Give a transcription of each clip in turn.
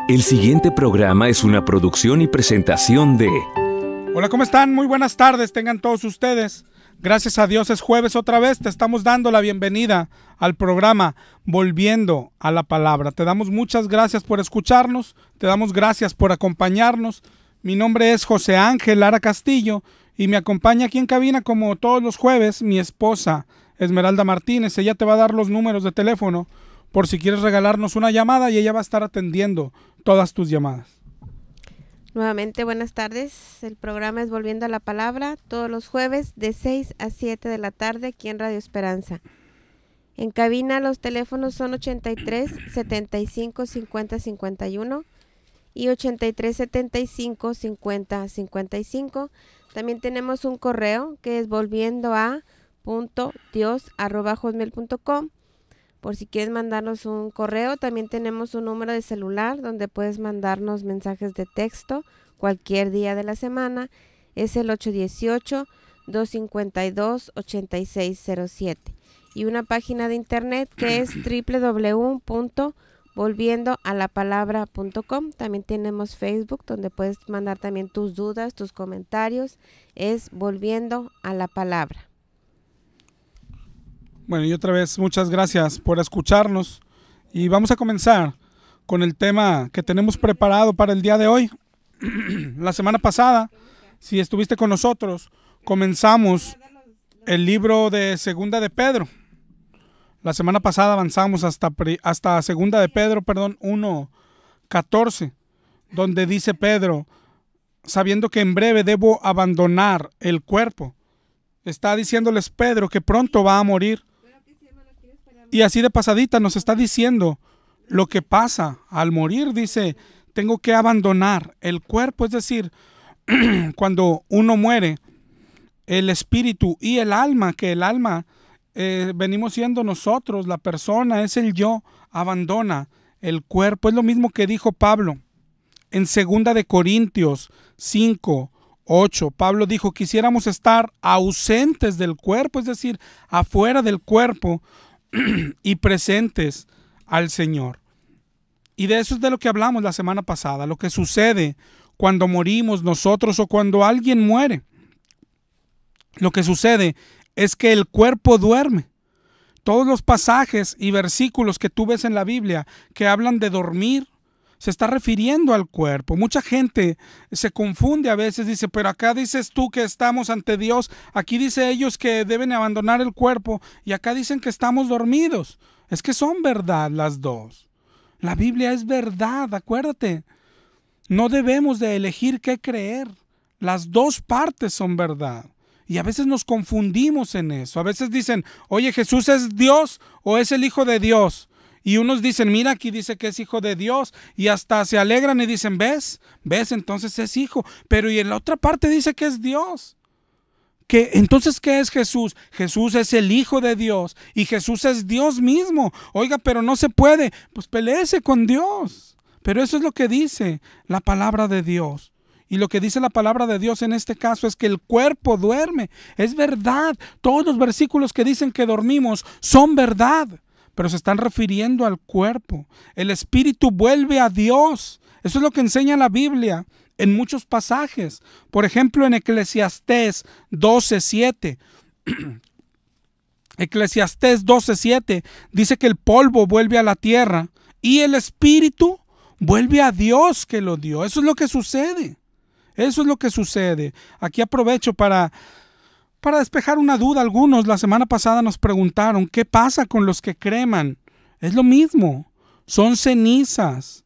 El siguiente programa es una producción y presentación de... Hola, ¿cómo están? Muy buenas tardes, tengan todos ustedes. Gracias a Dios es jueves otra vez, te estamos dando la bienvenida al programa Volviendo a la Palabra. Te damos muchas gracias por escucharnos, te damos gracias por acompañarnos. Mi nombre es José Ángel Lara Castillo y me acompaña aquí en cabina como todos los jueves mi esposa Esmeralda Martínez. Ella te va a dar los números de teléfono por si quieres regalarnos una llamada y ella va a estar atendiendo todas tus llamadas. Nuevamente, buenas tardes. El programa es Volviendo a la Palabra, todos los jueves de 6 a 7 de la tarde aquí en Radio Esperanza. En cabina los teléfonos son 83 75 50 51 y 83 75 50 55. También tenemos un correo que es volviendoa.dios@hotmail.com. Por si quieres mandarnos un correo, también tenemos un número de celular donde puedes mandarnos mensajes de texto cualquier día de la semana. Es el 818-252-8607. Y una página de internet que es www.volviendoalapalabra.com. También tenemos Facebook donde puedes mandar también tus dudas, tus comentarios. Es Volviendo a la Palabra. Bueno, y otra vez muchas gracias por escucharnos y vamos a comenzar con el tema que tenemos preparado para el día de hoy. La semana pasada, si estuviste con nosotros, comenzamos el libro de Segunda de Pedro. La semana pasada avanzamos hasta Segunda de Pedro, 1:14, donde dice Pedro, sabiendo que en breve debo abandonar el cuerpo. Está diciéndoles Pedro que pronto va a morir. Y así de pasadita nos está diciendo lo que pasa al morir. Dice, tengo que abandonar el cuerpo. Es decir, cuando uno muere, el espíritu y el alma, que el alma venimos siendo nosotros, la persona, es el yo, abandona el cuerpo. Es lo mismo que dijo Pablo en 2 de Corintios 5:8. Pablo dijo, quisiéramos estar ausentes del cuerpo, es decir, afuera del cuerpo, y presentes al Señor. Y de eso es de lo que hablamos la semana pasada, lo que sucede cuando morimos nosotros o cuando alguien muere. Lo que sucede es que el cuerpo duerme. Todos los pasajes y versículos que tú ves en la Biblia que hablan de dormir, se está refiriendo al cuerpo. Mucha gente se confunde a veces, dice, pero acá dices tú que estamos ante Dios, aquí dice ellos que deben abandonar el cuerpo y acá dicen que estamos dormidos. Es que son verdad las dos. La Biblia es verdad, acuérdate. No debemos de elegir qué creer. Las dos partes son verdad. Y a veces nos confundimos en eso. A veces dicen, oye, ¿Jesús es Dios o es el Hijo de Dios? Y unos dicen, mira, aquí dice que es hijo de Dios, y hasta se alegran y dicen, ¿ves? Entonces es hijo. Pero y en la otra parte dice que es Dios. Entonces, ¿qué es Jesús? Jesús es el Hijo de Dios y Jesús es Dios mismo. Oiga, pero no se puede. Pues peléese con Dios. Pero eso es lo que dice la palabra de Dios. Y lo que dice la palabra de Dios en este caso es que el cuerpo duerme. Es verdad. Todos los versículos que dicen que dormimos son verdad, pero se están refiriendo al cuerpo. El espíritu vuelve a Dios. Eso es lo que enseña la Biblia en muchos pasajes. Por ejemplo, en Eclesiastés 12:7. Eclesiastés 12:7 dice que el polvo vuelve a la tierra y el espíritu vuelve a Dios que lo dio. Eso es lo que sucede. Eso es lo que sucede. Aquí aprovecho para despejar una duda. Algunos la semana pasada nos preguntaron, ¿qué pasa con los que creman? Es lo mismo, son cenizas,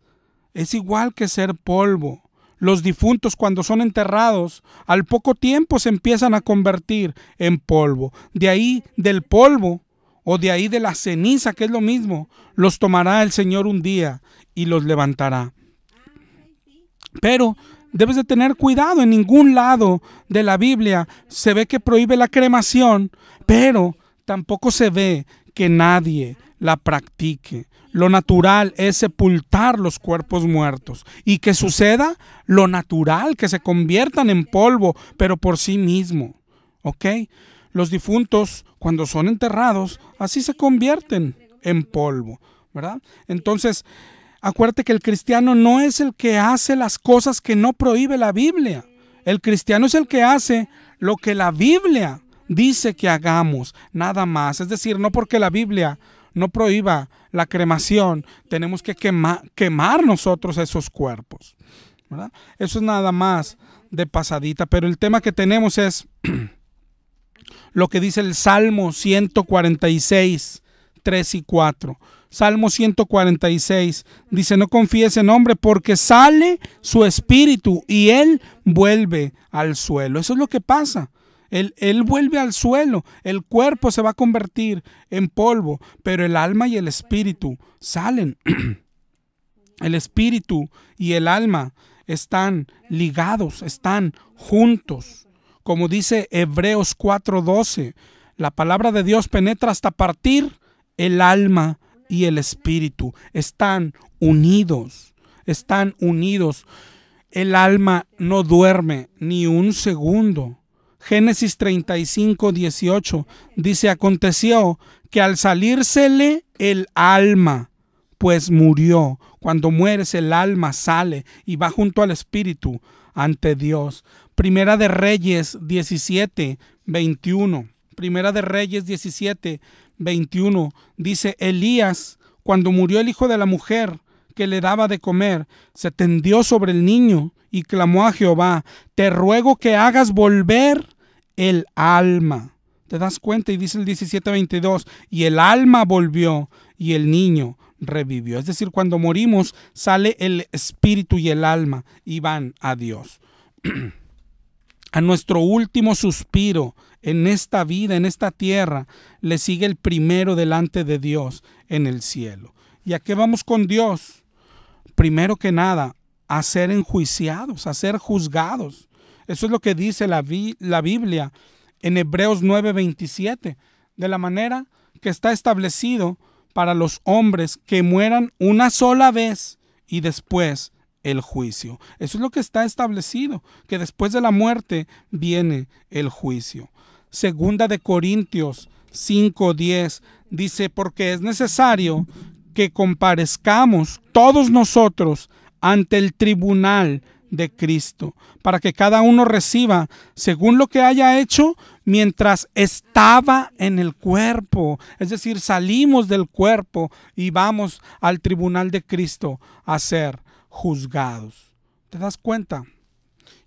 es igual que ser polvo. Los difuntos cuando son enterrados, al poco tiempo se empiezan a convertir en polvo. De ahí del polvo o de ahí de la ceniza, que es lo mismo, los tomará el Señor un día y los levantará. Pero debes de tener cuidado, en ningún lado de la Biblia se ve que prohíbe la cremación, pero tampoco se ve que nadie la practique. Lo natural es sepultar los cuerpos muertos y que suceda lo natural, que se conviertan en polvo, pero por sí mismo. ¿Ok? Los difuntos, cuando son enterrados, así se convierten en polvo, ¿verdad? Entonces, Acuérdate que el cristiano no es el que hace las cosas que no prohíbe la Biblia. El cristiano es el que hace lo que la Biblia dice que hagamos, nada más. Es decir, no porque la Biblia no prohíba la cremación, tenemos que quemar nosotros esos cuerpos, ¿verdad? Eso es nada más de pasadita, pero el tema que tenemos es lo que dice el Salmo 146, 3 y 4. Salmo 146 dice: no confíes en hombre, porque sale su espíritu y él vuelve al suelo. Eso es lo que pasa. Él vuelve al suelo, el cuerpo se va a convertir en polvo, pero el alma y el espíritu salen. El espíritu y el alma están ligados, están juntos. Como dice Hebreos 4:12, la palabra de Dios penetra hasta partir el alma y el espíritu. Están unidos, están unidos. El alma no duerme ni un segundo. Génesis 35:18 dice: aconteció que al salírsele el alma, pues murió. Cuando mueres, el alma sale y va junto al espíritu ante Dios. Primera de Reyes 17:21. Primera de Reyes 17:21 dice: Elías, cuando murió el hijo de la mujer que le daba de comer, se tendió sobre el niño y clamó a Jehová: te ruego que hagas volver el alma. ¿Te das cuenta? Y dice el 17:22, y el alma volvió y el niño revivió. Es decir, cuando morimos sale el espíritu y el alma y van a Dios. A nuestro último suspiro en esta vida, en esta tierra, le sigue el primero delante de Dios en el cielo. ¿Y a qué vamos con Dios? Primero que nada, a ser enjuiciados, a ser juzgados. Eso es lo que dice la Biblia en Hebreos 9:27, de la manera que está establecido para los hombres que mueran una sola vez y después el juicio. Eso es lo que está establecido, que después de la muerte viene el juicio. Segunda de Corintios 5:10 dice: porque es necesario que comparezcamos todos nosotros ante el tribunal de Cristo, para que cada uno reciba según lo que haya hecho mientras estaba en el cuerpo. Es decir, salimos del cuerpo y vamos al tribunal de Cristo a ser juzgados. ¿Te das cuenta?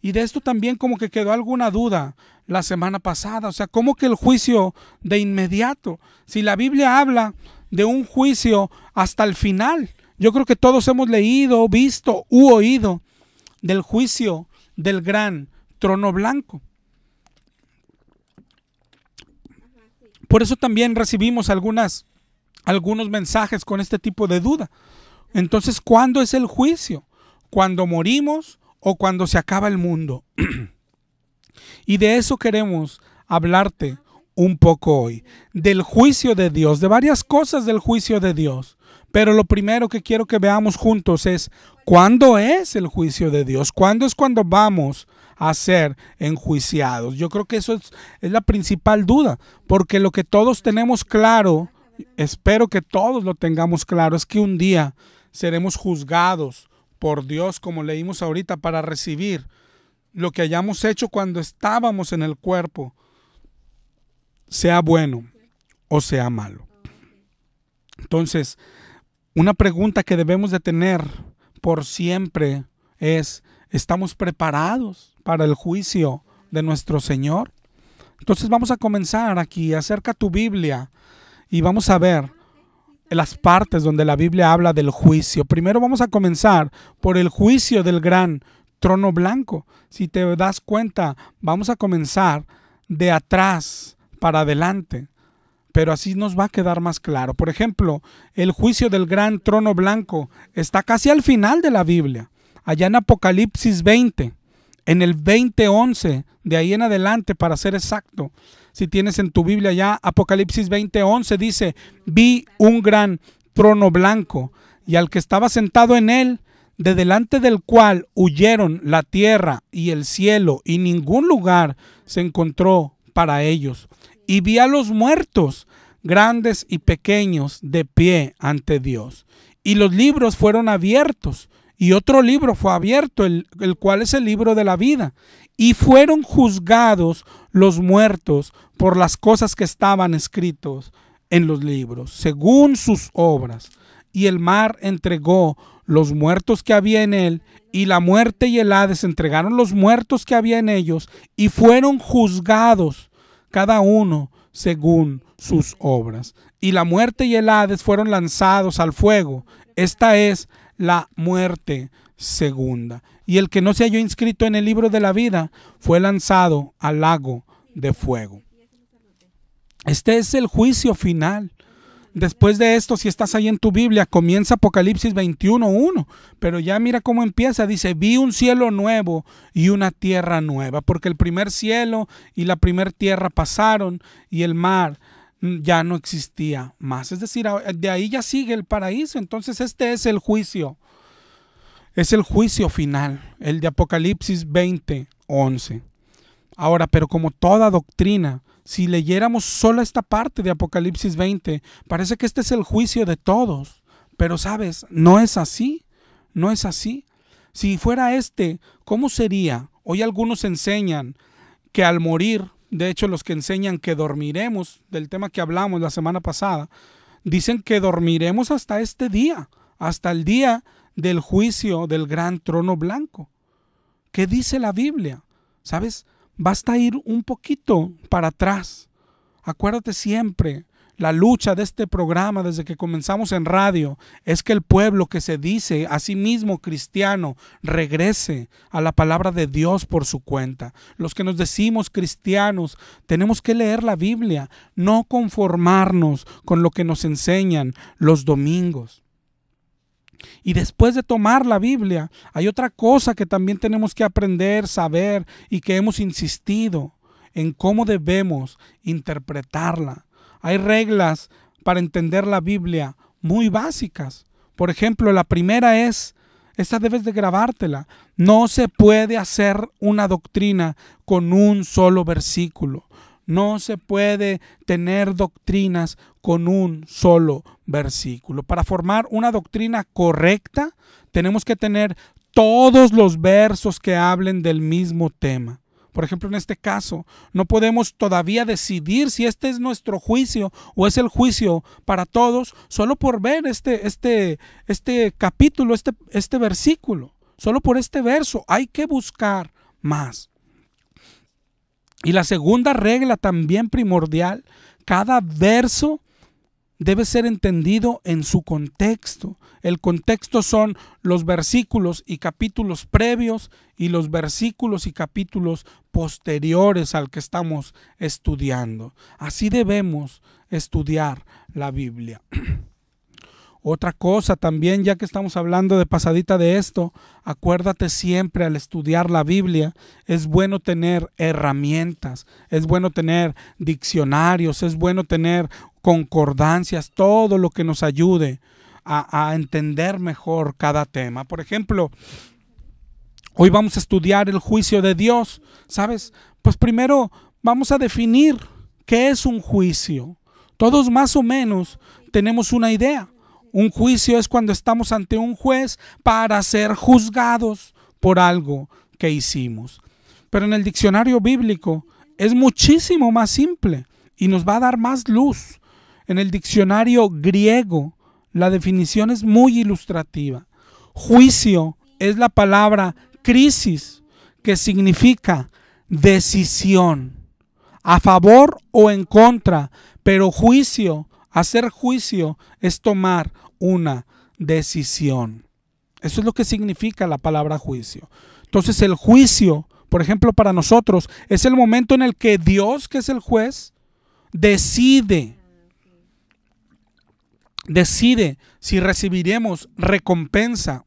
Y de esto también como que quedó alguna duda la semana pasada. O sea, ¿cómo que el juicio de inmediato? Si la Biblia habla de un juicio hasta el final. Yo creo que todos hemos leído, visto u oído del juicio del gran trono blanco. Por eso también recibimos algunos mensajes con este tipo de duda. Entonces, ¿cuándo es el juicio? ¿Cuándo morimos o cuando se acaba el mundo? Y de eso queremos hablarte un poco hoy, del juicio de Dios, de varias cosas del juicio de Dios. Pero lo primero que quiero que veamos juntos es: ¿cuándo es el juicio de Dios? ¿Cuándo es cuando vamos a ser enjuiciados? Yo creo que eso es la principal duda, porque lo que todos tenemos claro, espero que todos lo tengamos claro, es que un día seremos juzgados por Dios, como leímos ahorita, para recibir lo que hayamos hecho cuando estábamos en el cuerpo, sea bueno o sea malo. Entonces, una pregunta que debemos de tener por siempre es: ¿estamos preparados para el juicio de nuestro Señor? Entonces vamos a comenzar aquí. Acerca tu Biblia y vamos a ver las partes donde la Biblia habla del juicio. Primero vamos a comenzar por el juicio del gran trono blanco. Si te das cuenta, vamos a comenzar de atrás para adelante, pero así nos va a quedar más claro. Por ejemplo, el juicio del gran trono blanco está casi al final de la Biblia, allá en Apocalipsis 20, en el 20:11, de ahí en adelante, para ser exacto. Si tienes en tu Biblia ya Apocalipsis 20:11, dice: vi un gran trono blanco y al que estaba sentado en él, de delante del cual huyeron la tierra y el cielo, y ningún lugar se encontró para ellos. Y vi a los muertos, grandes y pequeños, de pie ante Dios. y los libros fueron abiertos. Y otro libro fue abierto, el cual es el libro de la vida. Y fueron juzgados los muertos por las cosas que estaban escritos en los libros, según sus obras. Y el mar entregó los muertos que había en él, y la muerte y el Hades entregaron los muertos que había en ellos, y fueron juzgados cada uno según sus obras. Y la muerte y el Hades fueron lanzados al fuego. Esta es la muerte segunda. Y el que no se halló inscrito en el libro de la vida fue lanzado al lago de fuego. Este es el juicio final. Después de esto, si estás ahí en tu Biblia, comienza Apocalipsis 21:1, pero ya mira cómo empieza. Dice: vi un cielo nuevo y una tierra nueva, porque el primer cielo y la primer tierra pasaron y el mar ya no existía más. Es decir, de ahí ya sigue el paraíso. Entonces este es el juicio. Es el juicio final, el de Apocalipsis 20:11. Ahora, pero como toda doctrina, si leyéramos solo esta parte de Apocalipsis 20, parece que este es el juicio de todos. Pero sabes, no es así. No es así. Si fuera este, ¿cómo sería? Hoy algunos enseñan que al morir, de hecho los que enseñan que dormiremos, del tema que hablamos la semana pasada, dicen que dormiremos hasta este día, hasta el día del juicio del gran trono blanco. ¿Qué dice la Biblia? ¿Sabes? Basta ir un poquito para atrás. Acuérdate siempre, la lucha de este programa desde que comenzamos en radio es que el pueblo que se dice a sí mismo cristiano regrese a la palabra de Dios por su cuenta. Los que nos decimos cristianos tenemos que leer la Biblia, no conformarnos con lo que nos enseñan los domingos. Y después de tomar la Biblia, hay otra cosa que también tenemos que aprender, saber y que hemos insistido en cómo debemos interpretarla. Hay reglas para entender la Biblia muy básicas. Por ejemplo, la primera es, esta debes de grabártela: no se puede hacer una doctrina con un solo versículo. No se puede tener doctrinas con un solo versículo. Para formar una doctrina correcta, tenemos que tener todos los versos que hablen del mismo tema. Por ejemplo, en este caso, no podemos todavía decidir si este es nuestro juicio o es el juicio para todos solo por ver este capítulo, este versículo. Solo por este verso. Hay que buscar más. Y la segunda regla también primordial: cada verso debe ser entendido en su contexto. El contexto son los versículos y capítulos previos y los versículos y capítulos posteriores al que estamos estudiando. Así debemos estudiar la Biblia. Otra cosa también, ya que estamos hablando de pasadita de esto, acuérdate siempre al estudiar la Biblia, es bueno tener herramientas, es bueno tener diccionarios, es bueno tener concordancias, todo lo que nos ayude a entender mejor cada tema. Por ejemplo, hoy vamos a estudiar el juicio de Dios, ¿sabes? Pues primero vamos a definir qué es un juicio. Todos más o menos tenemos una idea. Un juicio es cuando estamos ante un juez para ser juzgados por algo que hicimos. Pero en el diccionario bíblico es muchísimo más simple y nos va a dar más luz. En el diccionario griego la definición es muy ilustrativa. Juicio es la palabra crisis, que significa decisión, a favor o en contra, pero juicio, hacer juicio es tomar una decisión. Eso es lo que significa la palabra juicio. Entonces el juicio, por ejemplo, para nosotros, es el momento en el que Dios, que es el juez, decide si recibiremos recompensa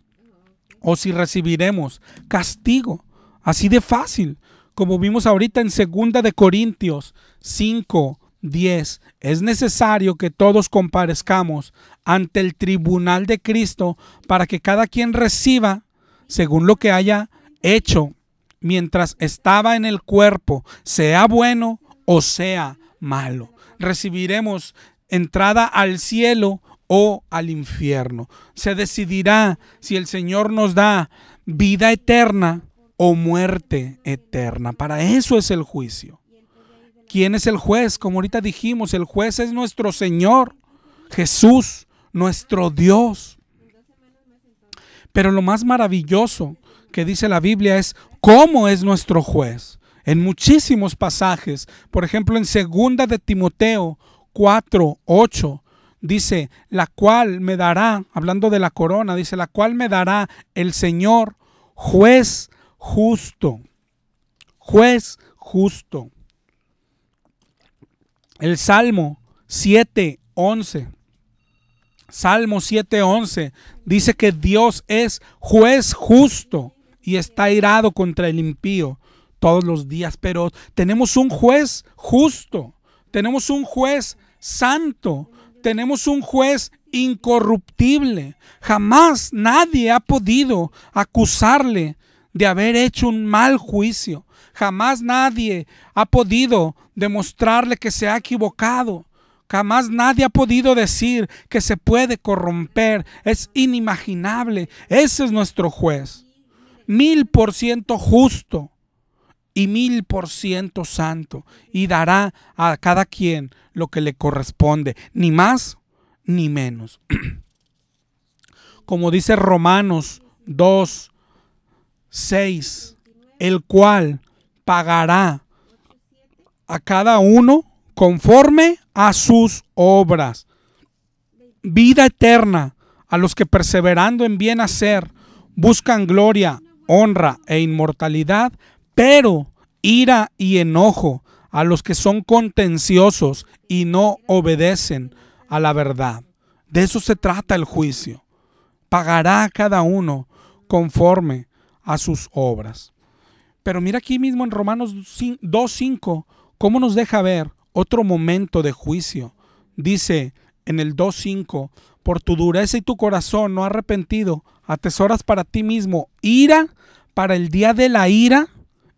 o si recibiremos castigo. Así de fácil, como vimos ahorita en 2 de Corintios 5:10, es necesario que todos comparezcamos ante el tribunal de Cristo para que cada quien reciba según lo que haya hecho mientras estaba en el cuerpo, sea bueno o sea malo. Recibiremos entrada al cielo o al infierno. Se decidirá si el Señor nos da vida eterna o muerte eterna. Para eso es el juicio. ¿Quién es el juez? Como ahorita dijimos, el juez es nuestro Señor, Jesús, nuestro Dios. Pero lo más maravilloso que dice la Biblia es cómo es nuestro juez. En muchísimos pasajes, por ejemplo en 2 de Timoteo 4:8, dice, la cual me dará, hablando de la corona, dice, la cual me dará el Señor, juez justo. Juez justo. El Salmo 7:11. Salmo 7:11 dice que Dios es juez justo y está airado contra el impío todos los días. Pero tenemos un juez justo, tenemos un juez santo, tenemos un juez incorruptible. Jamás nadie ha podido acusarle de haber hecho un mal juicio. Jamás nadie ha podido demostrarle que se ha equivocado. Jamás nadie ha podido decir que se puede corromper. Es inimaginable. Ese es nuestro juez. 1000% justo y 1000% santo. Y dará a cada quien lo que le corresponde. Ni más ni menos. Como dice Romanos 2:6, el cual pagará a cada uno conforme a sus obras. Vida eterna a los que perseverando en bien hacer buscan gloria, honra e inmortalidad, pero ira y enojo a los que son contenciosos y no obedecen a la verdad. De eso se trata el juicio. Pagará a cada uno conforme a sus obras. Pero mira aquí mismo en Romanos 2:5, cómo nos deja ver otro momento de juicio. Dice en el 2:5, por tu dureza y tu corazón no arrepentido, atesoras para ti mismo ira para el día de la ira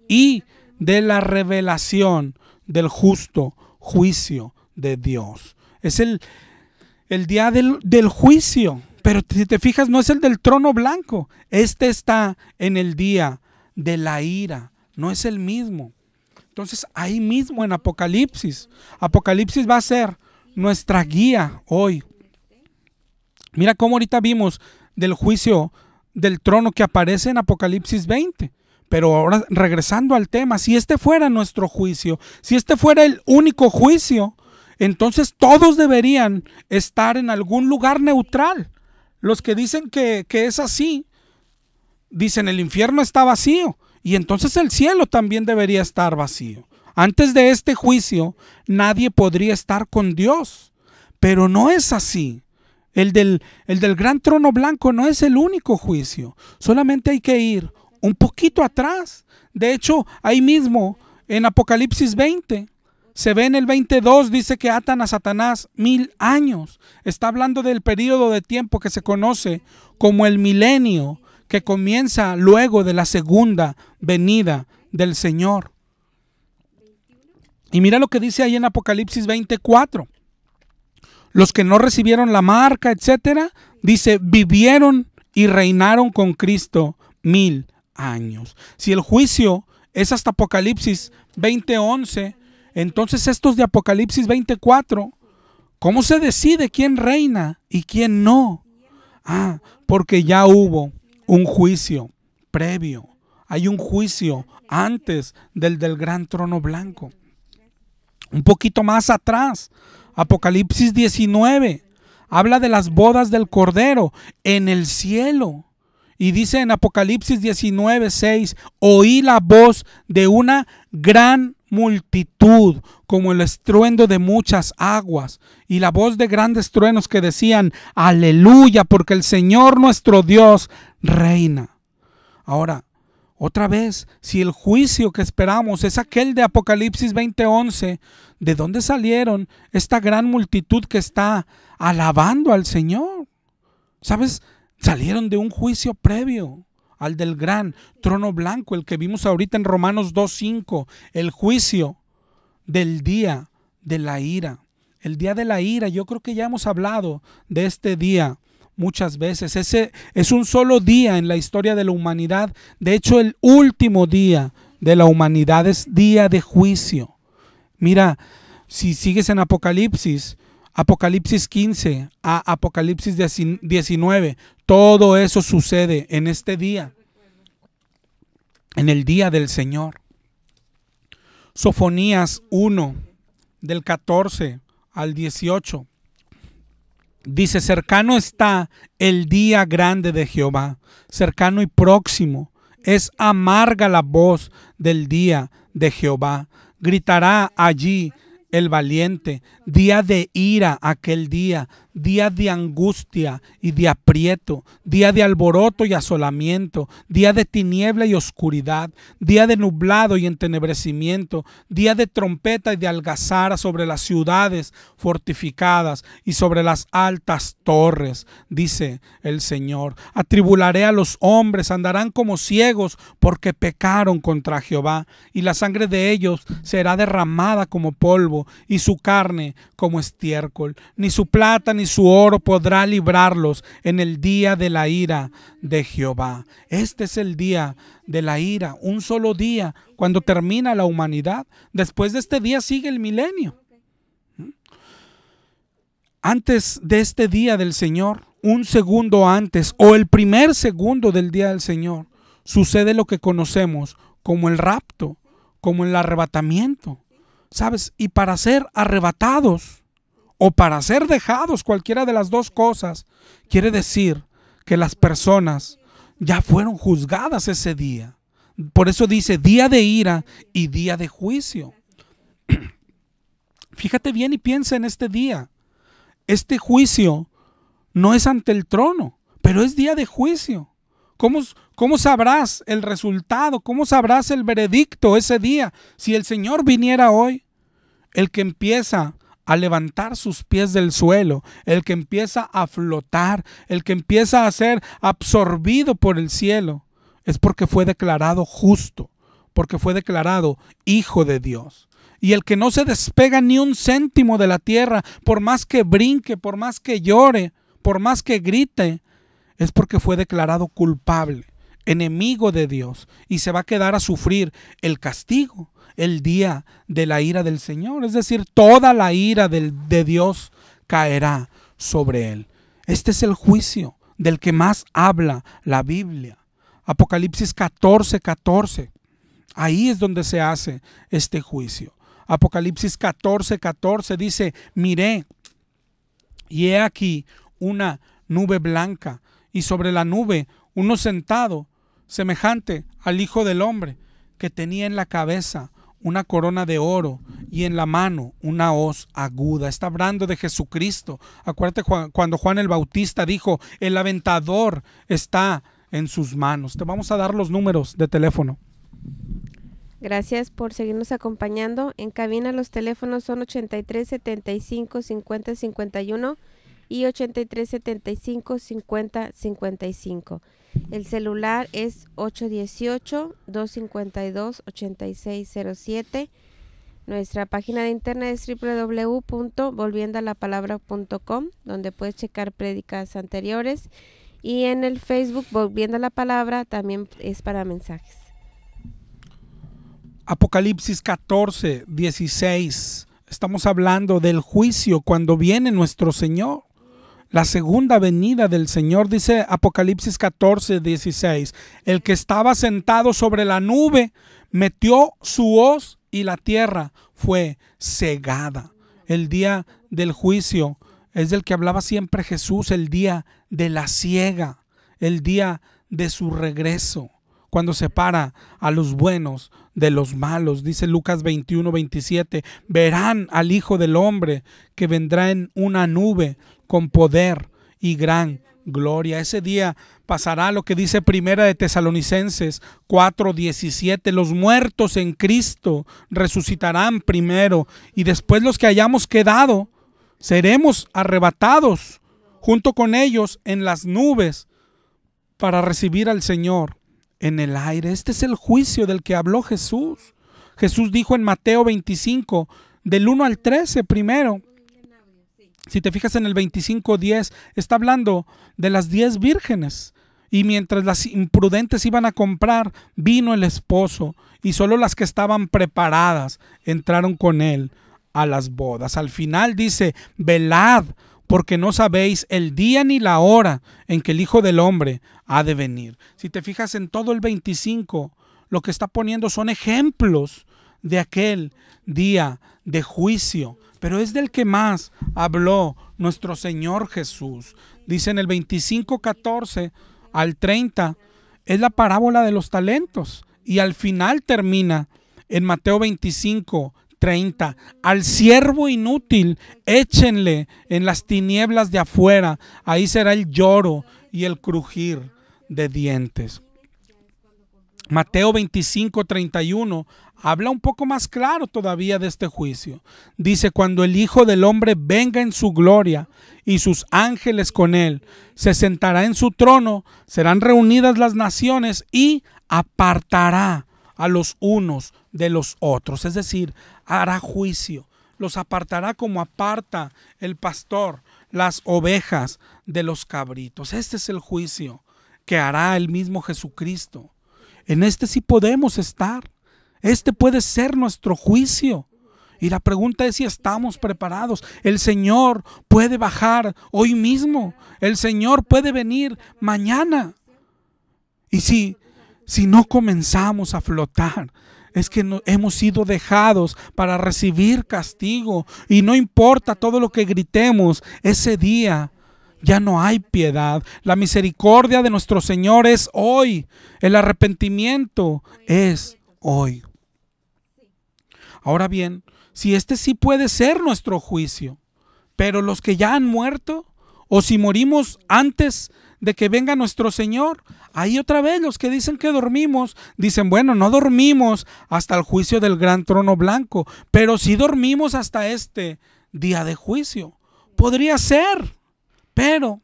y de la revelación del justo juicio de Dios. Es el día del juicio, pero si te fijas no es el del trono blanco. Este está en el día de la ira, no es el mismo. Entonces ahí mismo en Apocalipsis va a ser nuestra guía hoy. Mira cómo ahorita vimos del juicio del trono que aparece en Apocalipsis 20. Pero ahora regresando al tema, si este fuera nuestro juicio, si este fuera el único juicio, entonces todos deberían estar en algún lugar neutral. Los que dicen que es así, dicen el infierno está vacío. Y entonces el cielo también debería estar vacío. Antes de este juicio, nadie podría estar con Dios. Pero no es así. El del gran trono blanco no es el único juicio. Solamente hay que ir un poquito atrás. De hecho, ahí mismo, en Apocalipsis 20, se ve en el 22, dice que atan a Satanás 1000 años. Está hablando del periodo de tiempo que se conoce como el milenio, que comienza luego de la segunda venida del Señor. Y mira lo que dice ahí en Apocalipsis 24. Los que no recibieron la marca, etcétera, dice, vivieron y reinaron con Cristo 1000 años. Si el juicio es hasta Apocalipsis 20:11, entonces estos de Apocalipsis 24, ¿cómo se decide quién reina y quién no? Porque ya hubo un juicio previo. Hay un juicio antes del gran trono blanco. Un poquito más atrás, Apocalipsis 19, habla de las bodas del Cordero en el cielo. Y dice en Apocalipsis 19:6, oí la voz de una gran multitud, como el estruendo de muchas aguas, y la voz de grandes truenos que decían, aleluya, porque el Señor nuestro Dios reina. Ahora, otra vez, si el juicio que esperamos es aquel de Apocalipsis 20:11, ¿de dónde salieron esta gran multitud que está alabando al Señor? ¿Sabes? Salieron de un juicio previo al del gran trono blanco, el que vimos ahorita en Romanos 2:5, el juicio del día de la ira. El día de la ira, yo creo que ya hemos hablado de este día muchas veces. Ese es un solo día en la historia de la humanidad. De hecho, el último día de la humanidad es día de juicio. Mira, si sigues en Apocalipsis 15 a Apocalipsis 19, todo eso sucede en este día, en el día del Señor. Sofonías 1, del 14 al 18. Dice: cercano está el día grande de Jehová, cercano y próximo. Es amarga la voz del día de Jehová. Gritará allí el valiente. Día de ira aquel día, día de angustia y de aprieto, día de alboroto y asolamiento, día de tiniebla y oscuridad, día de nublado y entenebrecimiento, día de trompeta y de algazara sobre las ciudades fortificadas y sobre las altas torres, dice el Señor. Atribularé a los hombres, andarán como ciegos porque pecaron contra Jehová, y la sangre de ellos será derramada como polvo y su carne como estiércol. Ni su plata ni su oro podrá librarlos en el día de la ira de Jehová. Este es el día de la ira, un solo día, cuando termina la humanidad. Después de este día sigue el milenio. Antes de este día del Señor, un segundo antes o el primer segundo del día del Señor, sucede lo que conocemos como el rapto, como el arrebatamiento. ¿Sabes? Y para ser arrebatados o para ser dejados, cualquiera de las dos cosas, quiere decir que las personas ya fueron juzgadas ese día. Por eso dice día de ira y día de juicio. Fíjate bien y piensa en este día. Este juicio no es ante el trono, pero es día de juicio. ¿Cómo sabrás el resultado? ¿Cómo sabrás el veredicto ese día? Si el Señor viniera hoy, el que empieza a levantar sus pies del suelo, el que empieza a flotar, el que empieza a ser absorbido por el cielo, es porque fue declarado justo, porque fue declarado hijo de Dios. Y el que no se despega ni un céntimo de la tierra, por más que brinque, por más que llore, por más que grite, es porque fue declarado culpable, enemigo de Dios, y se va a quedar a sufrir el castigo, el día de la ira del Señor. Es decir, toda la ira de Dios caerá sobre él. Este es el juicio del que más habla la Biblia. Apocalipsis 14:14. Ahí es donde se hace este juicio. Apocalipsis 14:14 dice: miré, y he aquí una nube blanca, y sobre la nube uno sentado, semejante al Hijo del Hombre, que tenía en la cabeza una corona de oro y en la mano una hoz aguda. Está hablando de Jesucristo. Acuérdate cuando Juan el Bautista dijo: el aventador está en sus manos. Te vamos a dar los números de teléfono. Gracias por seguirnos acompañando. En cabina los teléfonos son 83 75 50 51 y 83 75 50 55. El celular es 818-252-8607. Nuestra página de internet es www.volviendoalapalabra.com, donde puedes checar prédicas anteriores. Y en el Facebook, Volviendo a la Palabra, también es para mensajes. Apocalipsis 14:16. Estamos hablando del juicio cuando viene nuestro Señor. La segunda venida del Señor, dice Apocalipsis 14:16. El que estaba sentado sobre la nube metió su hoz y la tierra fue cegada. El día del juicio es del que hablaba siempre Jesús, el día de la siega, el día de su regreso, cuando separa a los buenos de los malos. Dice Lucas 21:27, verán al Hijo del Hombre que vendrá en una nube con poder y gran gloria. Ese día pasará lo que dice Primera de Tesalonicenses 4:17, los muertos en Cristo resucitarán primero, y después los que hayamos quedado seremos arrebatados junto con ellos en las nubes para recibir al Señor en el aire. Este es el juicio del que habló Jesús. Jesús dijo en Mateo 25, del 1 al 13 primero: Si te fijas en el 25:10, está hablando de las 10 vírgenes. Y mientras las imprudentes iban a comprar, vino el esposo, y solo las que estaban preparadas entraron con él a las bodas. Al final dice: velad, porque no sabéis el día ni la hora en que el Hijo del Hombre ha de venir. Si te fijas en todo el 25, lo que está poniendo son ejemplos de aquel día de juicio, pero es del que más habló nuestro Señor Jesús. Dice en el 25:14 al 30, es la parábola de los talentos, y al final termina en Mateo 25:30, al siervo inútil échenle en las tinieblas de afuera, ahí será el lloro y el crujir de dientes. Mateo 25:31 habla un poco más claro todavía de este juicio. Dice: cuando el Hijo del Hombre venga en su gloria y sus ángeles con él, se sentará en su trono, serán reunidas las naciones y apartará a los unos de los otros. Es decir, hará juicio. Los apartará como aparta el pastor las ovejas de los cabritos. Este es el juicio que hará el mismo Jesucristo. En este sí podemos estar. Este puede ser nuestro juicio. Y la pregunta es si estamos preparados. El Señor puede bajar hoy mismo. El Señor puede venir mañana. Y si no comenzamos a flotar, es que no, hemos sido dejados para recibir castigo. Y no importa todo lo que gritemos, ese día ya no hay piedad. La misericordia de nuestro Señor es hoy. El arrepentimiento es hoy. Ahora bien, si este sí puede ser nuestro juicio, pero los que ya han muerto, o si morimos antes de que venga nuestro Señor, ahí otra vez los que dicen que dormimos, dicen: bueno, no dormimos hasta el juicio del gran trono blanco, pero sí dormimos hasta este día de juicio. Podría ser. Pero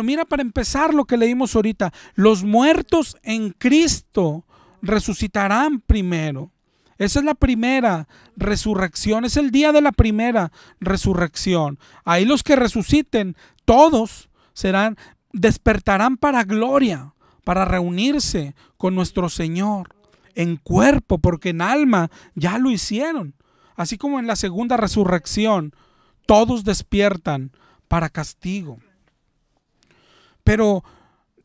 mira, para empezar lo que leímos ahorita, los muertos en Cristo resucitarán primero. Esa es la primera resurrección, es el día de la primera resurrección. Ahí los que resuciten, todos despertarán para gloria, para reunirse con nuestro Señor en cuerpo, porque en alma ya lo hicieron. Así como en la segunda resurrección, todos despiertan para castigo. Pero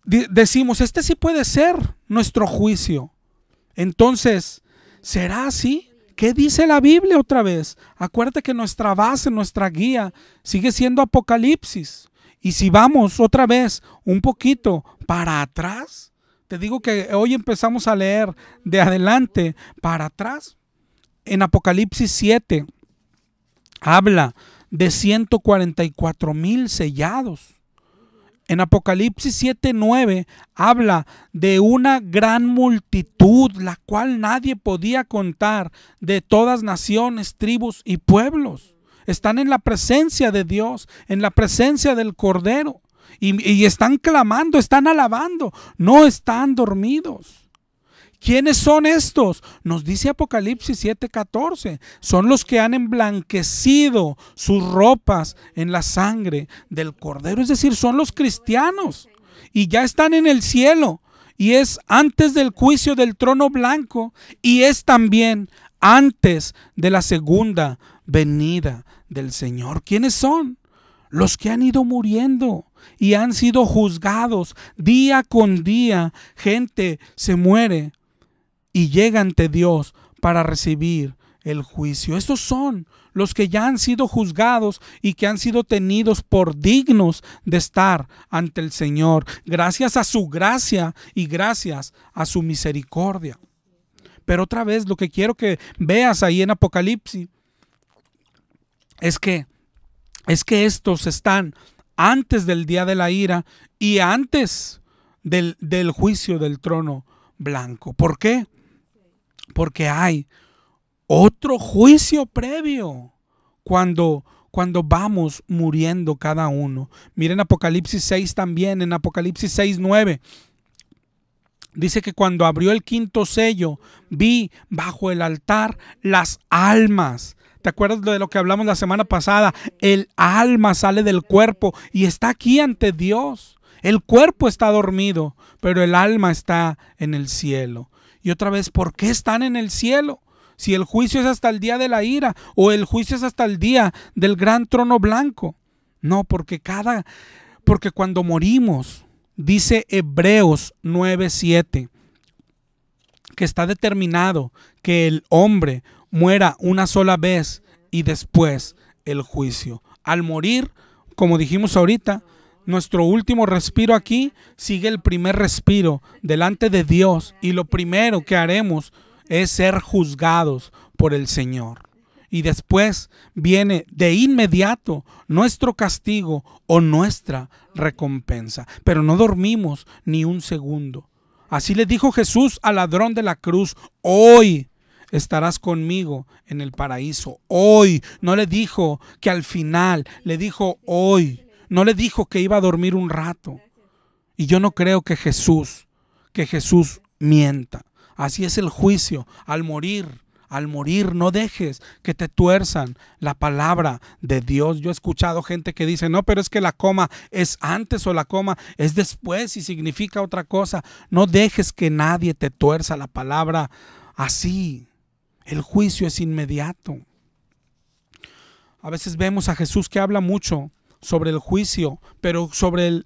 decimos: este sí puede ser nuestro juicio. Entonces, ¿será así? ¿Qué dice la Biblia otra vez? Acuérdate que nuestra base, nuestra guía sigue siendo Apocalipsis. Y si vamos otra vez un poquito para atrás, te digo que hoy empezamos a leer de adelante para atrás. En Apocalipsis 7 habla de 144,000 sellados. En Apocalipsis 7:9 habla de una gran multitud, la cual nadie podía contar, de todas naciones, tribus y pueblos. Están en la presencia de Dios, en la presencia del Cordero, y están clamando, están alabando, no están dormidos. ¿Quiénes son estos? Nos dice Apocalipsis 7:14. Son los que han emblanquecido sus ropas en la sangre del Cordero. Es decir, son los cristianos. Y ya están en el cielo. Y es antes del juicio del trono blanco. Y es también antes de la segunda venida del Señor. ¿Quiénes son? Los que han ido muriendo y han sido juzgados día con día. Gente se muere y llega ante Dios para recibir el juicio. Estos son los que ya han sido juzgados y que han sido tenidos por dignos de estar ante el Señor, gracias a su gracia y gracias a su misericordia. Pero otra vez lo que quiero que veas ahí en Apocalipsis es que estos están antes del día de la ira y antes del juicio del trono blanco. ¿Por qué? Porque hay otro juicio previo cuando vamos muriendo cada uno. Miren Apocalipsis 6 también, en Apocalipsis 6:9 Dice que cuando abrió el quinto sello, vi bajo el altar las almas. ¿Te acuerdas de lo que hablamos la semana pasada? El alma sale del cuerpo y está aquí ante Dios. El cuerpo está dormido, pero el alma está en el cielo. Y otra vez, ¿por qué están en el cielo? Si el juicio es hasta el día de la ira o el juicio es hasta el día del gran trono blanco. No, porque cuando morimos, dice Hebreos 9:7, que está determinado que el hombre muera una sola vez y después el juicio. Al morir, como dijimos ahorita, nuestro último respiro aquí sigue el primer respiro delante de Dios, y lo primero que haremos es ser juzgados por el Señor. Y después viene de inmediato nuestro castigo o nuestra recompensa. Pero no dormimos ni un segundo. Así le dijo Jesús al ladrón de la cruz: hoy estarás conmigo en el paraíso. Hoy. No le dijo que al final, le dijo hoy. No le dijo que iba a dormir un rato. Y yo no creo que Jesús mienta. Así es el juicio. Al morir, no dejes que te tuerzan la palabra de Dios. Yo he escuchado gente que dice: no, pero es que la coma es antes o la coma es después y significa otra cosa. No dejes que nadie te tuerza la palabra así. El juicio es inmediato. A veces vemos a Jesús que habla mucho sobre el juicio, pero sobre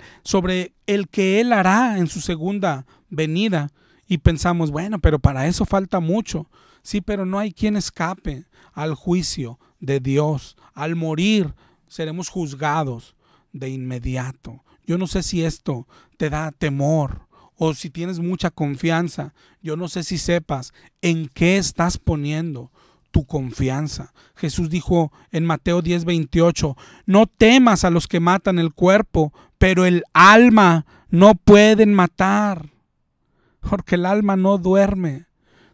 el que Él hará en su segunda venida. Y pensamos: bueno, pero para eso falta mucho. Sí, pero no hay quien escape al juicio de Dios. Al morir seremos juzgados de inmediato. Yo no sé si esto te da temor o si tienes mucha confianza. Yo no sé si sepas en qué estás poniendo tu confianza. Jesús dijo en Mateo 10:28: no temas a los que matan el cuerpo, pero el alma no pueden matar, porque el alma no duerme.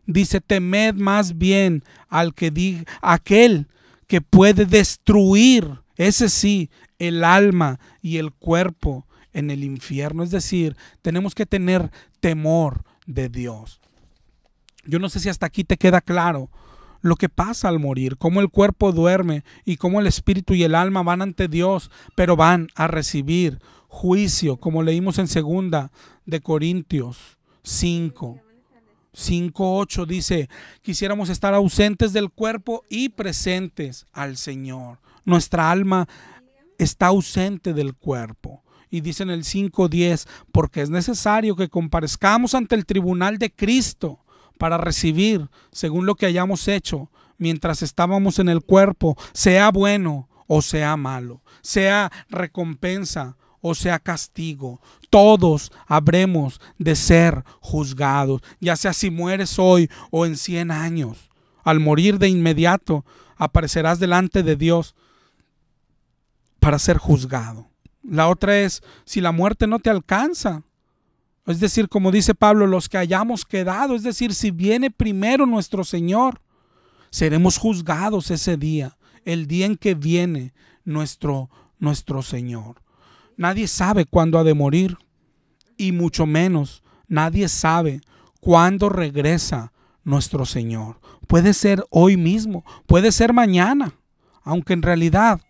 Dice: temed más bien aquel que puede destruir, ese sí, el alma y el cuerpo en el infierno. Es decir, tenemos que tener temor de Dios. Yo no sé si hasta aquí te queda claro lo que pasa al morir, cómo el cuerpo duerme y cómo el espíritu y el alma van ante Dios, pero van a recibir juicio, como leímos en 2 de Corintios 5:8 dice: quisiéramos estar ausentes del cuerpo y presentes al Señor. Nuestra alma está ausente del cuerpo. Y dice en el 5:10: porque es necesario que comparezcamos ante el tribunal de Cristo para recibir según lo que hayamos hecho mientras estábamos en el cuerpo, sea bueno o sea malo, sea recompensa o sea castigo. Todos habremos de ser juzgados, ya sea si mueres hoy o en 100 años. Al morir de inmediato aparecerás delante de Dios para ser juzgado. La otra es si la muerte no te alcanza. Es decir, como dice Pablo, los que hayamos quedado, es decir, si viene primero nuestro Señor, seremos juzgados ese día, el día en que viene nuestro Señor. Nadie sabe cuándo ha de morir, y mucho menos nadie sabe cuándo regresa nuestro Señor. Puede ser hoy mismo, puede ser mañana, aunque en realidad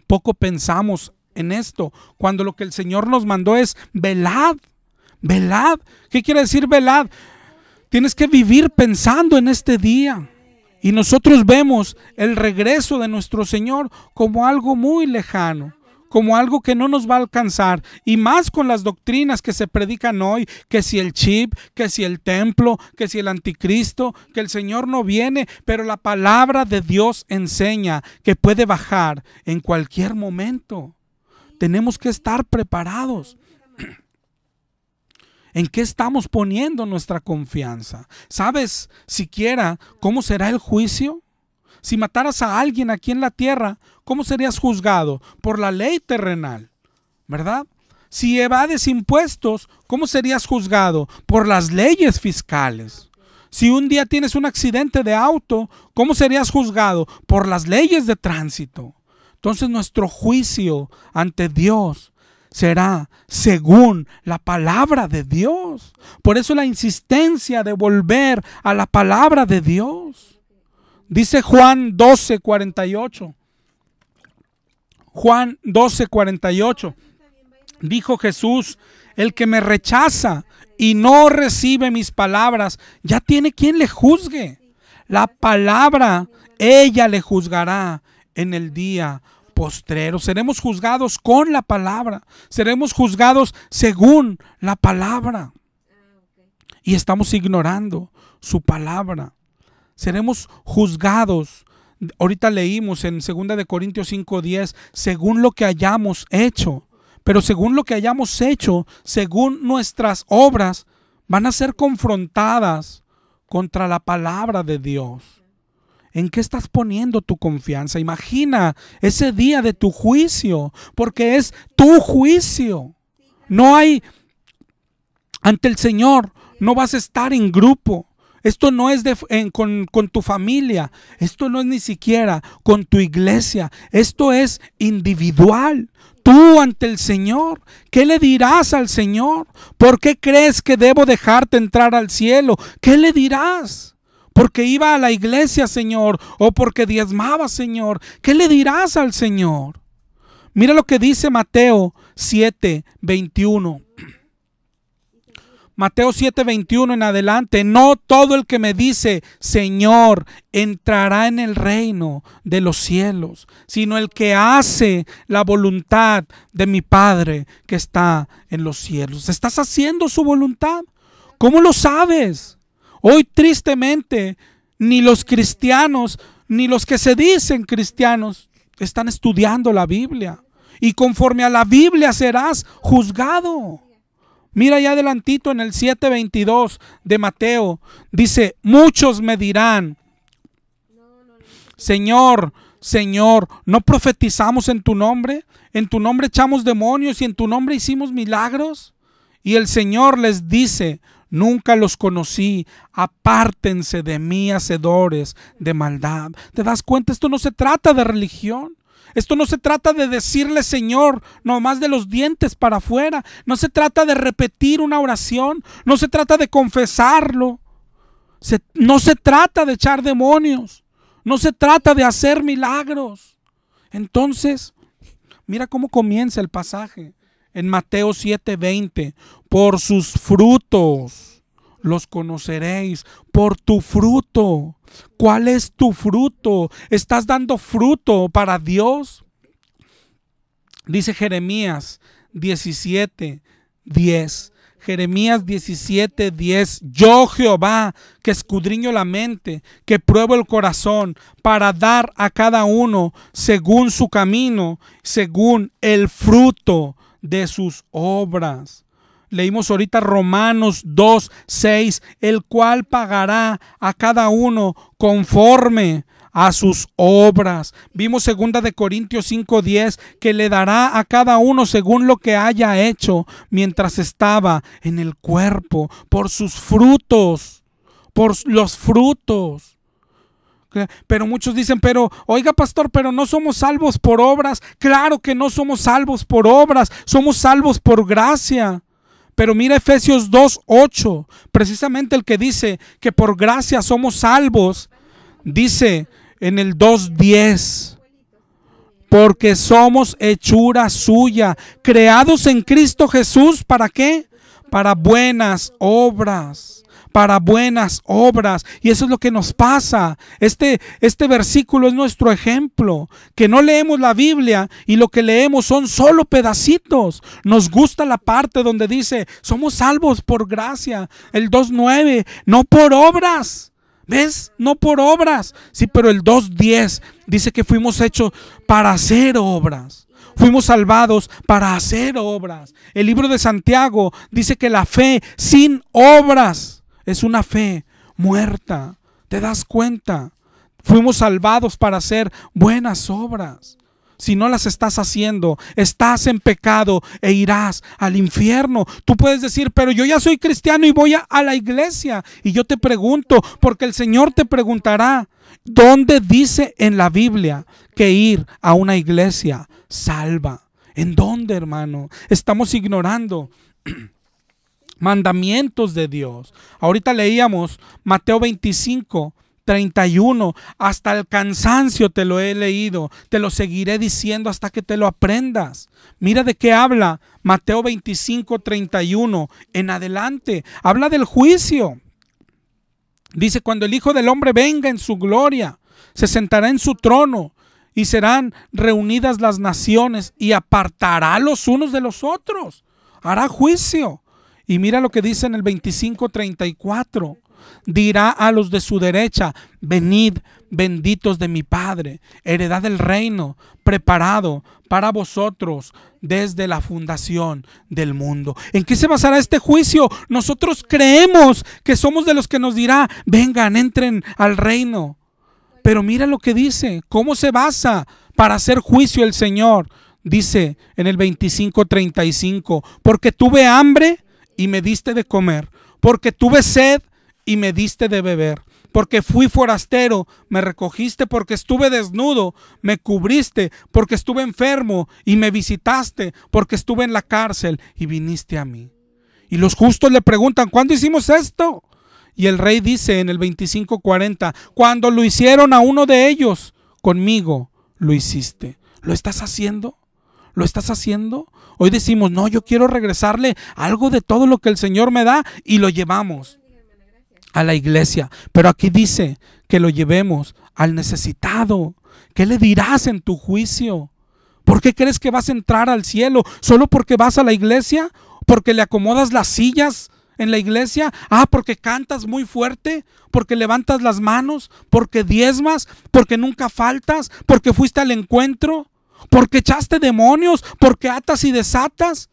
poco pensamos en esto, cuando lo que el Señor nos mandó es velad. Velad. ¿Qué quiere decir velad? Tienes que vivir pensando en este día. Y nosotros vemos el regreso de nuestro Señor como algo muy lejano, como algo que no nos va a alcanzar, y más con las doctrinas que se predican hoy, que si el chip, que si el templo, que si el anticristo, que el Señor no viene, pero la palabra de Dios enseña que puede bajar en cualquier momento. Tenemos que estar preparados. ¿En qué estamos poniendo nuestra confianza? ¿Sabes siquiera cómo será el juicio? Si mataras a alguien aquí en la tierra, ¿cómo serías juzgado? Por la ley terrenal, ¿verdad? Si evades impuestos, ¿cómo serías juzgado? Por las leyes fiscales. Si un día tienes un accidente de auto, ¿cómo serías juzgado? Por las leyes de tránsito. Entonces nuestro juicio ante Dios será según la palabra de Dios. Por eso la insistencia de volver a la palabra de Dios. Dice Juan 12:48. Juan 12:48. Dijo Jesús: el que me rechaza y no recibe mis palabras, ya tiene quien le juzgue. La palabra, ella le juzgará en el día postrero. Seremos juzgados con la palabra. Seremos juzgados según la palabra. Y estamos ignorando su palabra. Seremos juzgados. Ahorita leímos en 2 de Corintios 5:10, según lo que hayamos hecho. Pero según lo que hayamos hecho, según nuestras obras, van a ser confrontadas contra la palabra de Dios. ¿En qué estás poniendo tu confianza? Imagina ese día de tu juicio, porque es tu juicio. No hay, ante el Señor, no vas a estar en grupo. Esto no es con tu familia. Esto no es ni siquiera con tu iglesia. Esto es individual. Tú ante el Señor, ¿qué le dirás al Señor? ¿Por qué crees que debo dejarte entrar al cielo? ¿Qué le dirás? ¿Porque iba a la iglesia, Señor? ¿O porque diezmaba, Señor? ¿Qué le dirás al Señor? Mira lo que dice Mateo 7:21. Mateo 7:21 en adelante. No todo el que me dice Señor entrará en el reino de los cielos, sino el que hace la voluntad de mi Padre que está en los cielos. ¿Estás haciendo su voluntad? ¿Cómo lo sabes? Hoy tristemente ni los cristianos, ni los que se dicen cristianos están estudiando la Biblia. Y conforme a la Biblia serás juzgado. Mira ya adelantito en el 7:22 de Mateo. Dice: muchos me dirán, Señor, Señor, ¿no profetizamos en tu nombre? ¿En tu nombre echamos demonios y en tu nombre hicimos milagros? Y el Señor les dice: nunca los conocí, apártense de mí, hacedores de maldad. ¿Te das cuenta? Esto no se trata de religión. Esto no se trata de decirle Señor nomás de los dientes para afuera. No se trata de repetir una oración. No se trata de confesarlo. No se trata de echar demonios. No se trata de hacer milagros. Entonces, mira cómo comienza el pasaje. En Mateo 7:20, por sus frutos los conoceréis. Por tu fruto. ¿Cuál es tu fruto? ¿Estás dando fruto para Dios? Dice Jeremías 17:10. Jeremías 17:10. Yo, Jehová, que escudriño la mente, que pruebo el corazón, para dar a cada uno según su camino, según el fruto de sus obras. Leímos ahorita Romanos 2:6, el cual pagará a cada uno conforme a sus obras. Vimos 2 de Corintios 5:10, que le dará a cada uno según lo que haya hecho mientras estaba en el cuerpo, por sus frutos, por los frutos. Pero muchos dicen, pero oiga pastor, pero no somos salvos por obras. Claro que no somos salvos por obras, somos salvos por gracia. Pero mira Efesios 2:8, precisamente el que dice que por gracia somos salvos, dice en el 2:10, porque somos hechura suya, creados en Cristo Jesús, ¿para qué? Para buenas obras. Para buenas obras. Y eso es lo que nos pasa. Este versículo es nuestro ejemplo, que no leemos la Biblia y lo que leemos son solo pedacitos. Nos gusta la parte donde dice somos salvos por gracia. El 2:9, no por obras. ¿Ves? No por obras. Sí, pero el 2:10 dice que fuimos hechos para hacer obras. Fuimos salvados para hacer obras. El libro de Santiago dice que la fe sin obras es una fe muerta. ¿Te das cuenta? Fuimos salvados para hacer buenas obras. Si no las estás haciendo, estás en pecado e irás al infierno. Tú puedes decir, pero yo ya soy cristiano y voy a la iglesia. Y yo te pregunto, porque el Señor te preguntará, ¿dónde dice en la Biblia que ir a una iglesia salva? ¿En dónde, hermano? Estamos ignorando mandamientos de Dios. Ahorita leíamos Mateo 25:31. Hasta el cansancio te lo he leído, te lo seguiré diciendo hasta que te lo aprendas. Mira de qué habla Mateo 25:31 en adelante. Habla del juicio. Dice: cuando el Hijo del Hombre venga en su gloria, se sentará en su trono y serán reunidas las naciones y apartará los unos de los otros. Hará juicio. Y mira lo que dice en el 25:34. Dirá a los de su derecha: venid, benditos de mi Padre, heredad del reino preparado para vosotros desde la fundación del mundo. ¿En qué se basará este juicio? Nosotros creemos que somos de los que nos dirá: vengan, entren al reino. Pero mira lo que dice, cómo se basa para hacer juicio el Señor. Dice en el 25:35: porque tuve hambre y me diste de comer, porque tuve sed y me diste de beber, porque fui forastero, me recogiste, porque estuve desnudo, me cubriste, porque estuve enfermo y me visitaste, porque estuve en la cárcel y viniste a mí. Y los justos le preguntan: ¿cuándo hicimos esto? Y el rey dice en el 25:40: cuando lo hicieron a uno de ellos, conmigo lo hiciste. ¿Lo estás haciendo? ¿Lo estás haciendo? Hoy decimos: no, yo quiero regresarle algo de todo lo que el Señor me da, y lo llevamos a la iglesia. Pero aquí dice que lo llevemos al necesitado. ¿Qué le dirás en tu juicio? ¿Por qué crees que vas a entrar al cielo? ¿Solo porque vas a la iglesia? ¿Porque le acomodas las sillas en la iglesia? ¿Porque cantas muy fuerte? ¿Porque levantas las manos? ¿Porque diezmas? ¿Porque nunca faltas? ¿Porque fuiste al encuentro? ¿Porque echaste demonios? ¿Porque atas y desatas?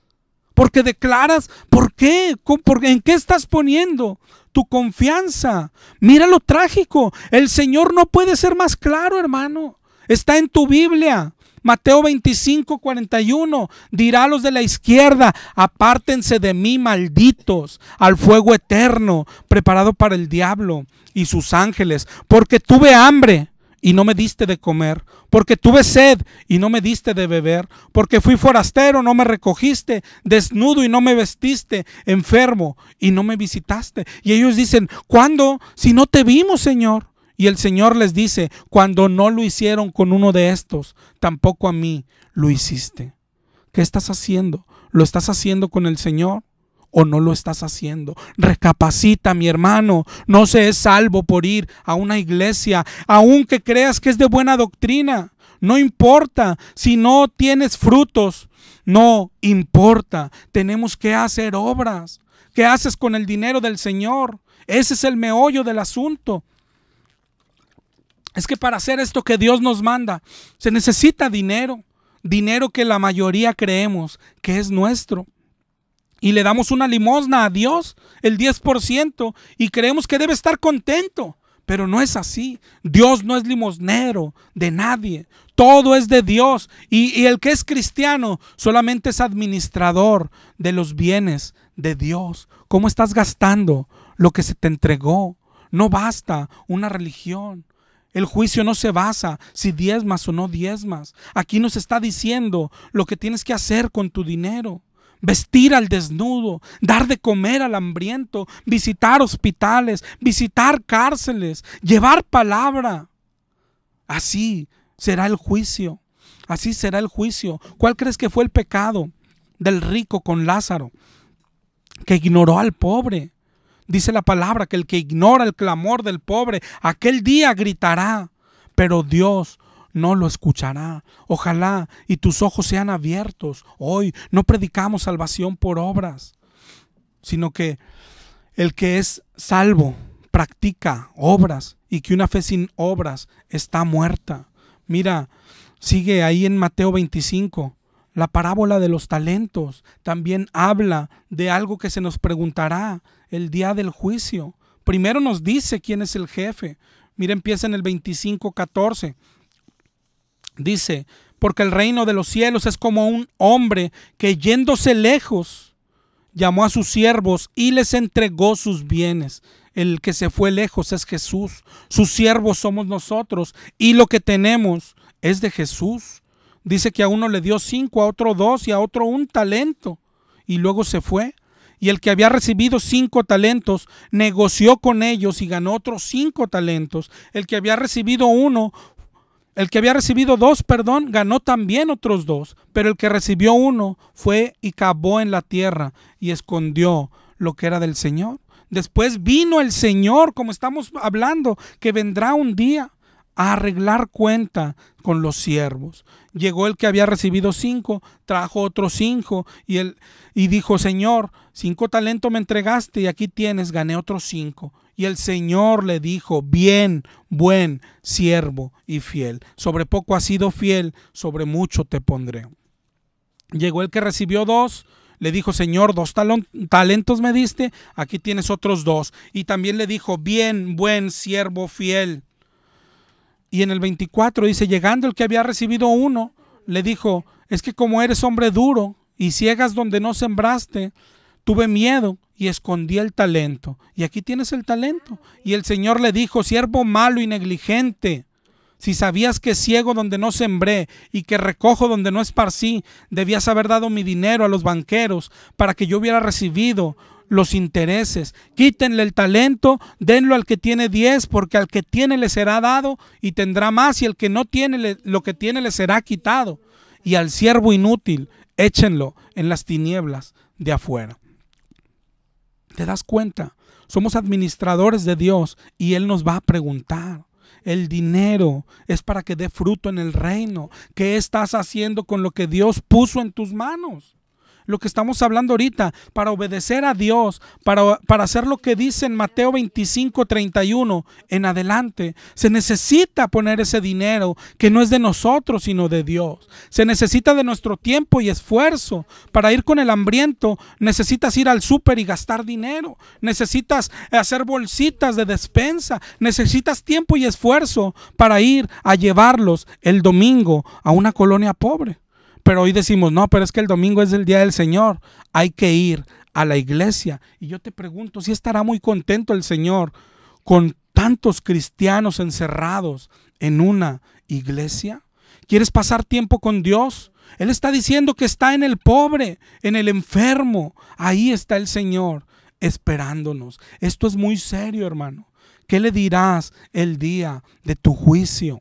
¿Porque declaras? ¿Por qué? ¿En qué estás poniendo tu confianza? Mira lo trágico. El Señor no puede ser más claro, hermano. Está en tu Biblia. Mateo 25:41. Dirá a los de la izquierda: apártense de mí, malditos, al fuego eterno preparado para el diablo y sus ángeles, porque tuve hambre y no me diste de comer, porque tuve sed y no me diste de beber, porque fui forastero, no me recogiste, desnudo y no me vestiste, enfermo y no me visitaste. Y ellos dicen: ¿cuándo? Si no te vimos, Señor. Y el Señor les dice: cuando no lo hicieron con uno de estos, tampoco a mí lo hiciste. ¿Qué estás haciendo? ¿Lo estás haciendo con el Señor o no lo estás haciendo? Recapacita, mi hermano. No se es salvo por ir a una iglesia, aunque creas que es de buena doctrina. No importa si no tienes frutos. No importa. Tenemos que hacer obras. ¿Qué haces con el dinero del Señor? Ese es el meollo del asunto. Es que para hacer esto que Dios nos manda, se necesita dinero. Dinero que la mayoría creemos que es nuestro. Y le damos una limosna a Dios, el 10%, y creemos que debe estar contento. Pero no es así. Dios no es limosnero de nadie. Todo es de Dios. Y el que es cristiano solamente es administrador de los bienes de Dios. ¿Cómo estás gastando lo que se te entregó? No basta una religión. El juicio no se basa si diezmas o no diezmas. Aquí nos está diciendo lo que tienes que hacer con tu dinero. Vestir al desnudo, dar de comer al hambriento, visitar hospitales, visitar cárceles, llevar palabra. Así será el juicio. Así será el juicio. ¿Cuál crees que fue el pecado del rico con Lázaro? Que ignoró al pobre. Dice la palabra que el que ignora el clamor del pobre, aquel día gritará, pero Dios no lo escuchará. Ojalá y tus ojos sean abiertos. Hoy no predicamos salvación por obras, sino que el que es salvo practica obras, y que una fe sin obras está muerta. Mira, sigue ahí en Mateo 25. La parábola de los talentos también habla de algo que se nos preguntará el día del juicio. Primero nos dice quién es el jefe. Mira, empieza en el 25:14. Dice: porque el reino de los cielos es como un hombre que, yéndose lejos, llamó a sus siervos y les entregó sus bienes. El que se fue lejos es Jesús. Sus siervos somos nosotros, y lo que tenemos es de Jesús. Dice que a uno le dio 5, a otro 2 y a otro 1 talento. Y luego se fue. Y el que había recibido 5 talentos negoció con ellos y ganó otros 5 talentos. El que había recibido 2, ganó también otros 2. Pero el que recibió 1 fue y cavó en la tierra y escondió lo que era del Señor. Después vino el Señor, como estamos hablando, que vendrá un día a arreglar cuenta con los siervos. Llegó el que había recibido 5, trajo otros 5 y dijo: Señor, 5 talentos me entregaste y aquí tienes, gané otros 5. Y el Señor le dijo: bien, buen siervo y fiel. Sobre poco has sido fiel, sobre mucho te pondré. Llegó el que recibió 2. Le dijo: Señor, 2 talentos me diste, aquí tienes otros 2. Y también le dijo: bien, buen siervo fiel. Y en el 24 dice: llegando el que había recibido 1, le dijo: es que como eres hombre duro y ciegas donde no sembraste, tuve miedo y escondí el talento. Y aquí tienes el talento. Y el Señor le dijo: siervo malo y negligente, si sabías que ciego donde no sembré y que recojo donde no esparcí, debías haber dado mi dinero a los banqueros para que yo hubiera recibido los intereses. Quítenle el talento, denlo al que tiene 10, porque al que tiene le será dado y tendrá más, y el que no tiene, lo que tiene le será quitado. Y al siervo inútil, échenlo en las tinieblas de afuera. ¿Te das cuenta? Somos administradores de Dios y Él nos va a preguntar. El dinero es para que dé fruto en el reino. ¿Qué estás haciendo con lo que Dios puso en tus manos? Lo que estamos hablando ahorita, para obedecer a Dios, para hacer lo que dice en Mateo 25:31 en adelante, se necesita poner ese dinero que no es de nosotros sino de Dios. Se necesita de nuestro tiempo y esfuerzo. Para ir con el hambriento necesitas ir al súper y gastar dinero, necesitas hacer bolsitas de despensa, necesitas tiempo y esfuerzo para ir a llevarlos el domingo a una colonia pobre. Pero hoy decimos: no, pero es que el domingo es el día del Señor, hay que ir a la iglesia. Y yo te pregunto, ¿si estará muy contento el Señor con tantos cristianos encerrados en una iglesia? ¿Quieres pasar tiempo con Dios? Él está diciendo que está en el pobre, en el enfermo. Ahí está el Señor esperándonos. Esto es muy serio, hermano. ¿Qué le dirás el día de tu juicio?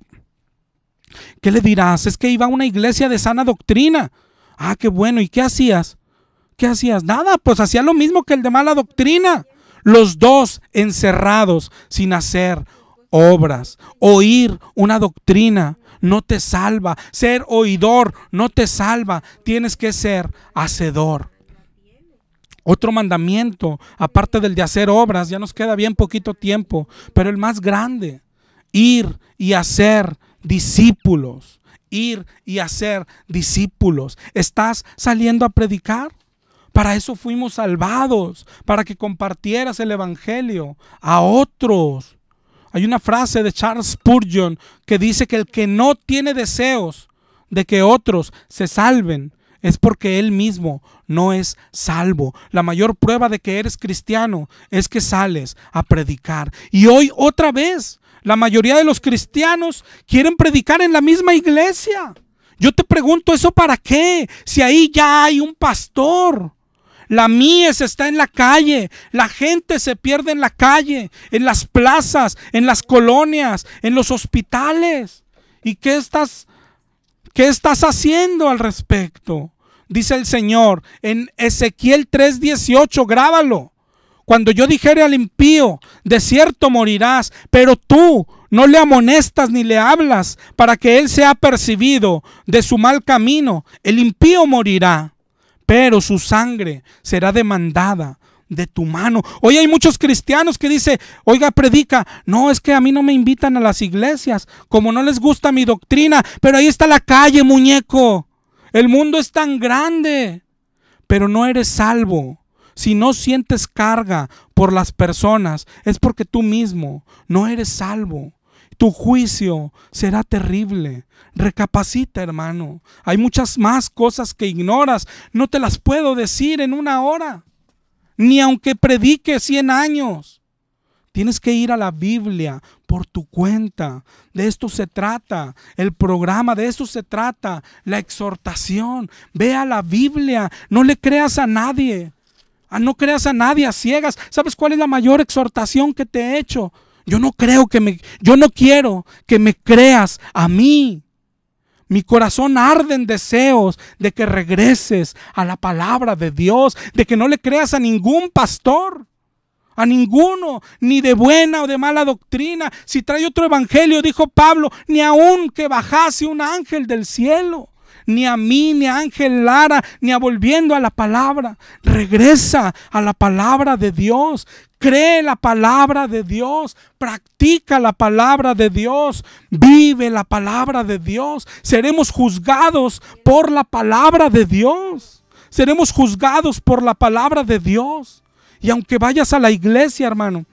¿Qué le dirás? Es que iba a una iglesia de sana doctrina. Ah, qué bueno. ¿Y qué hacías? ¿Qué hacías? Nada, pues hacía lo mismo que el de mala doctrina. Los dos encerrados sin hacer obras. Oír una doctrina no te salva. Ser oidor no te salva. Tienes que ser hacedor. Otro mandamiento, aparte del de hacer obras, ya nos queda bien poquito tiempo, pero el más grande: ir y hacer discípulos. Ir y hacer discípulos. ¿Estás saliendo a predicar? Para eso fuimos salvados, para que compartieras el evangelio a otros. Hay una frase de Charles Spurgeon que dice que el que no tiene deseos de que otros se salven es porque él mismo no es salvo. La mayor prueba de que eres cristiano es que sales a predicar. Y hoy otra vez, la mayoría de los cristianos quieren predicar en la misma iglesia. Yo te pregunto, ¿eso para qué? Si ahí ya hay un pastor. La mies está en la calle, la gente se pierde en la calle, en las plazas, en las colonias, en los hospitales. ¿Y qué estás haciendo al respecto? Dice el Señor en Ezequiel 3:18, grábalo. Cuando yo dijere al impío: de cierto morirás, pero tú no le amonestas ni le hablas para que él sea percibido de su mal camino, el impío morirá, pero su sangre será demandada de tu mano. Hoy hay muchos cristianos que dicen: oiga, predica. No, es que a mí no me invitan a las iglesias, como no les gusta mi doctrina, pero ahí está la calle, muñeco. El mundo es tan grande, pero no eres salvo. Si no sientes carga por las personas, es porque tú mismo no eres salvo. Tu juicio será terrible. Recapacita, hermano. Hay muchas más cosas que ignoras. No te las puedo decir en una hora, ni aunque predique 100 años. Tienes que ir a la Biblia por tu cuenta. De esto se trata el programa, de esto se trata la exhortación. Ve a la Biblia, no le creas a nadie. No creas a nadie a ciegas. ¿Sabes cuál es la mayor exhortación que te he hecho? Yo no quiero que me creas a mí. Mi corazón arde en deseos de que regreses a la palabra de Dios, de que no le creas a ningún pastor, a ninguno, ni de buena o de mala doctrina. Si trae otro evangelio, dijo Pablo, ni aun que bajase un ángel del cielo, ni a mí, ni a Ángel Lara, ni a volviendo a la palabra. Regresa a la palabra de Dios. Cree la palabra de Dios, practica la palabra de Dios, vive la palabra de Dios. Seremos juzgados por la palabra de Dios. Seremos juzgados por la palabra de Dios. Y aunque vayas a la iglesia, hermano,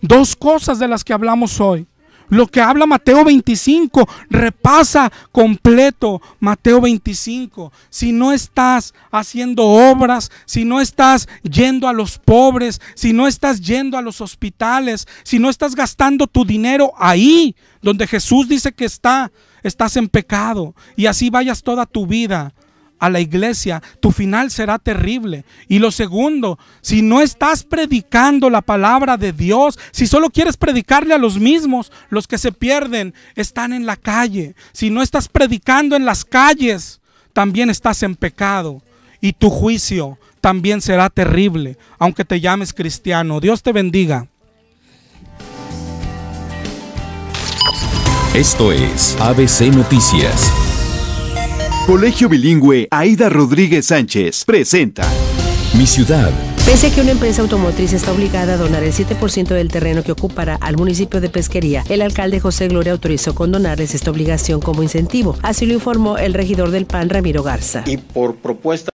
dos cosas de las que hablamos hoy. Lo que habla Mateo 25, repasa completo Mateo 25. Si no estás haciendo obras, si no estás yendo a los pobres, si no estás yendo a los hospitales, si no estás gastando tu dinero ahí donde Jesús dice que estás en pecado. Y así vayas toda tu vida a la iglesia, tu final será terrible. Y lo segundo, si no estás predicando la palabra de Dios, si solo quieres predicarle a los mismos, los que se pierden están en la calle. Si no estás predicando en las calles, también estás en pecado y tu juicio también será terrible, aunque te llames cristiano. Dios te bendiga. Esto es ABC Noticias. Colegio Bilingüe Aida Rodríguez Sánchez presenta Mi ciudad. Pese a que una empresa automotriz está obligada a donar el 7% del terreno que ocupará al municipio de Pesquería, el alcalde José Gloria autorizó condonarles esta obligación como incentivo. Así lo informó el regidor del PAN, Ramiro Garza. Y por propuesta